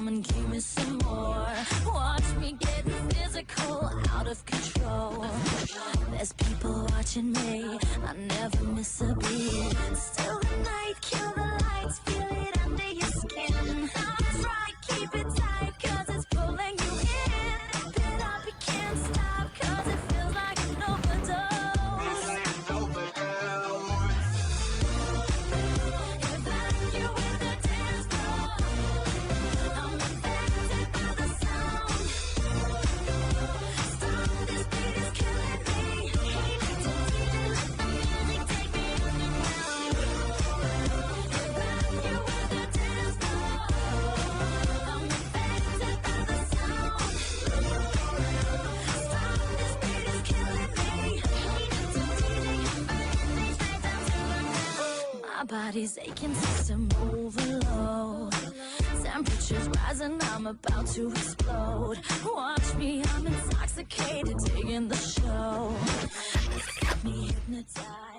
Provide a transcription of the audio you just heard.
and give me some more. Watch me getting physical, out of control. There's people watching me, I never miss a beat. Still the night, kill the lights, feel it under your skin. Try, keep it tight, cause it's pulling you in. Keep it up, you can't stop, cause it feels like an overdose. If I you with the dance floor, I'm affected by the sound. Stop, this beat is killing me. So DJ, let the music take me underground. If I you with the dance floor, I'm affected by the sound. Stop, this beat is killing me. So DJ, let the music straight down to the ground. My body's aching, system overload. Temperature's rising, I'm about to explode. Watch me, I'm intoxicated, digging the show. It's got me hypnotized.